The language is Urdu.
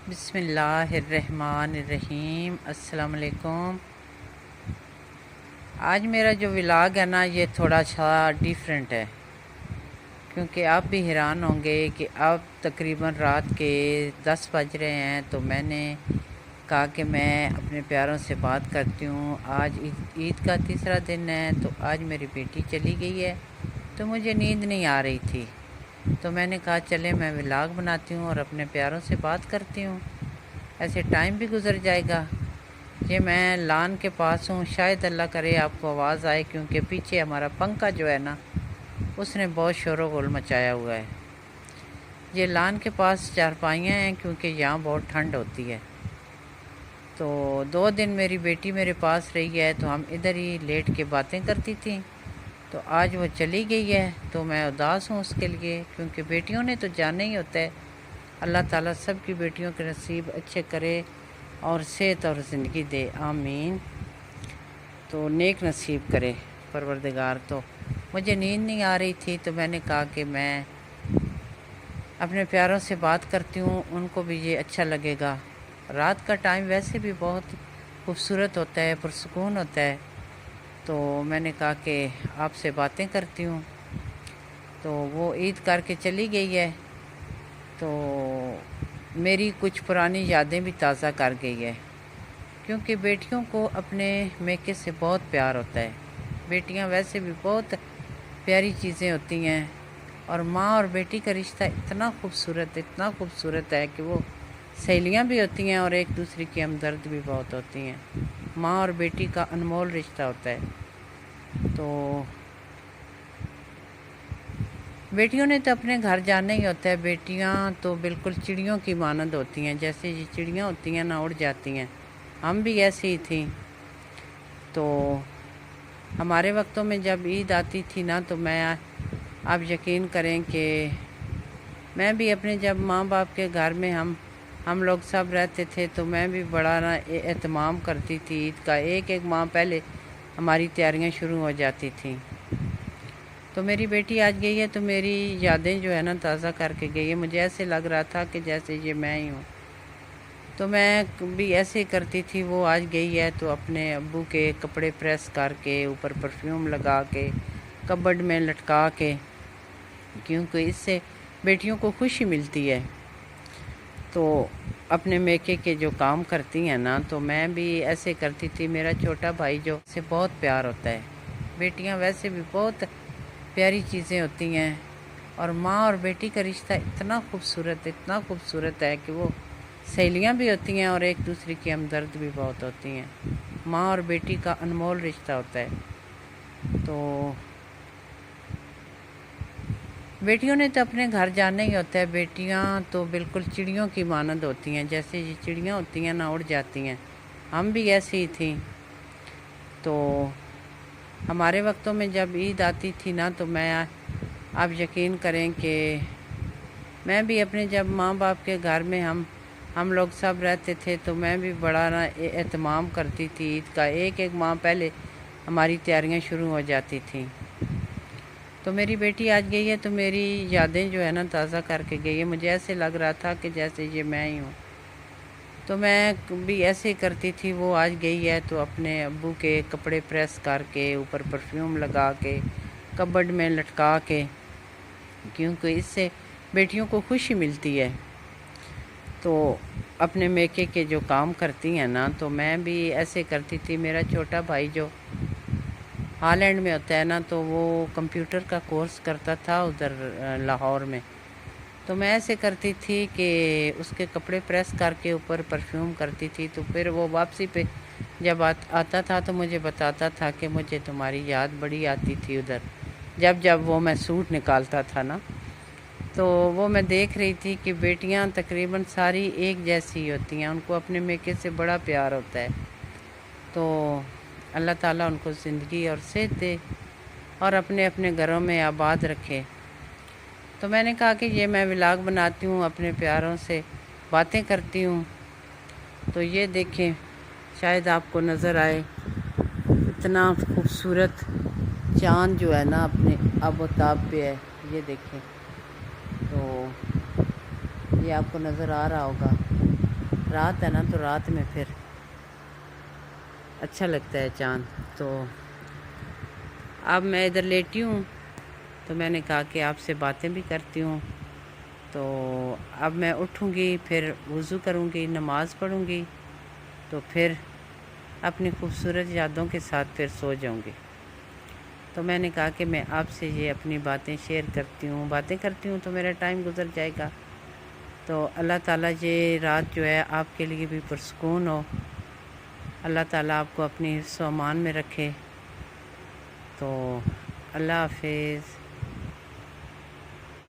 بسم اللہ الرحمن الرحیم۔ السلام علیکم۔ آج میرا جو ولاگ ہے نا یہ تھوڑا سا ڈیفرنٹ ہے، کیونکہ آپ بھی حیران ہوں گے کہ اب تقریباً رات کے 10 بج رہے ہیں، تو میں نے کہا کہ میں اپنے پیاروں سے بات کرتی ہوں۔ آج عید کا تیسرا دن ہے، تو آج میری بیٹی چلی گئی ہے، تو مجھے نیند نہیں آ رہی تھی، تو میں نے کہا چلے میں ولاگ بناتی ہوں اور اپنے پیاروں سے بات کرتی ہوں، ایسے ٹائم بھی گزر جائے گا۔ یہ میں لان کے پاس ہوں، شاید اللہ کرے آپ کو آواز آئے، کیونکہ پیچھے ہمارا پنکھا جو ہے نا اس نے بہت شور و غل مچایا ہوا ہے۔ یہ لان کے پاس چارپائیاں ہیں، کیونکہ یہاں بہت ٹھنڈ ہوتی ہے، تو 2 دن میری بیٹی میرے پاس رہی ہے، تو ہم ادھر ہی لیٹ کے باتیں کرتی تھیں، تو آج وہ چلی گئی ہے، تو میں اداس ہوں اس کے لیے، کیونکہ بیٹیوں نے تو جانا ہی ہوتا ہے۔ اللہ تعالیٰ سب کی بیٹیوں کے نصیب اچھے کرے اور صحت اور زندگی دے، آمین۔ تو نیک نصیب کرے پروردگار۔ تو مجھے نیند نہیں آ رہی تھی، تو میں نے کہا کہ میں اپنے پیاروں سے بات کرتی ہوں، ان کو بھی یہ اچھا لگے گا۔ رات کا ٹائم ویسے بھی بہت خوبصورت ہوتا ہے، پرسکون ہوتا ہے، تو میں نے کہا کہ آپ سے باتیں کرتی ہوں۔ تو وہ عید کر کے چلی گئی ہے، تو میری کچھ پرانی یادیں بھی تازہ کر گئی ہے، کیونکہ بیٹیوں کو اپنے میکے سے بہت پیار ہوتا ہے۔ بیٹیاں ویسے بھی بہت پیاری چیزیں ہوتی ہیں، اور ماں اور بیٹی کا رشتہ اتنا خوبصورت ہے کہ وہ سہیلیاں بھی ہوتی ہیں اور ایک دوسرے کی ہمدرد بھی بہت ہوتی ہیں۔ ماں اور بیٹی کا انمول رشتہ ہوتا ہے۔ تو بیٹیوں نے تو اپنے گھر جانا ہی ہوتا ہے، بیٹیاں تو بالکل چڑیوں کی مانند ہوتی ہیں، جیسے یہ چڑیاں ہوتی ہیں نا، اڑ جاتی ہیں، ہم بھی ایسی ہی تھیں۔ تو ہمارے وقتوں میں جب عید آتی تھی نا، تو میں آپ یقین کریں کہ میں بھی اپنے جب ماں باپ کے گھر میں ہم لوگ سب رہتے تھے، تو میں بھی بڑا نا اہتمام کرتی تھی عید کا، ایک ماہ پہلے ہماری تیاریاں شروع ہو جاتی تھیں۔ تو میری بیٹی آج گئی ہے، تو میری یادیں جو ہے نا تازہ کر کے گئی ہے، مجھے ایسے لگ رہا تھا کہ جیسے یہ میں ہی ہوں، تو میں بھی ایسے کرتی تھی۔ وہ آج گئی ہے، تو اپنے ابو کے کپڑے پریس کر کے، اوپر پرفیوم لگا کے، کبڈ میں لٹکا کے، کیونکہ اس سے بیٹیوں کو خوشی ملتی ہے، تو اپنے میکے کے جو کام کرتی ہیں نا، تو میں بھی ایسے کرتی تھی۔ میرا چھوٹا بھائی جو سے بہت پیار ہوتا ہے۔ بیٹیاں ویسے بھی بہت پیاری چیزیں ہوتی ہیں، اور ماں اور بیٹی کا رشتہ اتنا خوبصورت ہے کہ وہ سہیلیاں بھی ہوتی ہیں اور ایک دوسرے کی ہمدرد بھی بہت ہوتی ہیں۔ ماں اور بیٹی کا انمول رشتہ ہوتا ہے۔ تو بیٹیوں نے تو اپنے گھر جانا ہی ہوتا ہے، بیٹیاں تو بالکل چڑیوں کی مانند ہوتی ہیں، جیسے یہ چڑیاں ہوتی ہیں نا، اڑ جاتی ہیں، ہم بھی ایسی ہی تھیں۔ تو ہمارے وقتوں میں جب عید آتی تھی نا، تو میں آپ یقین کریں کہ میں بھی اپنے جب ماں باپ کے گھر میں ہم لوگ سب رہتے تھے، تو میں بھی بڑا نا اہتمام کرتی تھی عید کا، ایک ماہ پہلے ہماری تیاریاں شروع ہو جاتی تھیں۔ تو میری بیٹی آج گئی ہے، تو میری یادیں جو ہے نا تازہ کر کے گئی ہے، مجھے ایسے لگ رہا تھا کہ جیسے یہ میں ہی ہوں، تو میں بھی ایسے کرتی تھی۔ وہ آج گئی ہے، تو اپنے ابو کے کپڑے پریس کر کے، اوپر پرفیوم لگا کے، کبڈ میں لٹکا کے، کیونکہ اس سے بیٹیوں کو خوشی ملتی ہے، تو اپنے میکے کے جو کام کرتی ہیں نا، تو میں بھی ایسے کرتی تھی۔ میرا چھوٹا بھائی جو ہالینڈ میں ہوتا ہے نا، تو وہ کمپیوٹر کا کورس کرتا تھا ادھر لاہور میں، تو میں ایسے کرتی تھی کہ اس کے کپڑے پریس کر کے اوپر پرفیوم کرتی تھی، تو پھر وہ واپسی پہ جب آتا تھا تو مجھے بتاتا تھا کہ مجھے تمہاری یاد بڑی آتی تھی ادھر، جب وہ میں سوٹ نکالتا تھا نا، تو وہ میں دیکھ رہی تھی کہ بیٹیاں تقریباً ساری ایک جیسی ہوتی ہیں، ان کو اپنے میکے سے بڑا پیار ہوتا ہے، تو اللہ تعالیٰ ان کو زندگی اور صحت دے اور اپنے اپنے گھروں میں آباد رکھے۔ تو میں نے کہا کہ یہ میں ولاگ بناتی ہوں، اپنے پیاروں سے باتیں کرتی ہوں، تو یہ دیکھیں، شاید آپ کو نظر آئے اتنا خوبصورت چاند جو ہے نا اپنے آب و تاب پہ ہے، یہ دیکھیں، تو یہ آپ کو نظر آ رہا ہوگا۔ رات ہے نا تو رات میں پھر اچھا لگتا ہے چاند. تو اب میں ادھر لیٹی ہوں تو میں نے کہا کہ آپ سے باتیں بھی کرتی ہوں. تو اب میں اٹھوں گی، پھر وضو کروں گی، نماز پڑھوں گی، تو پھر اپنی خوبصورت یادوں کے ساتھ پھر سو جاؤں گی. تو میں نے کہا کہ میں آپ سے یہ اپنی باتیں شیئر باتیں کرتی ہوں تو میرا ٹائم گزر جائے گا. تو اللہ تعالیٰ یہ رات جو ہے آپ کے لیے بھی پرسکون ہو. اللہ تعالیٰ آپ کو اپنی حفظ و امان میں رکھے. تو اللہ حافظ.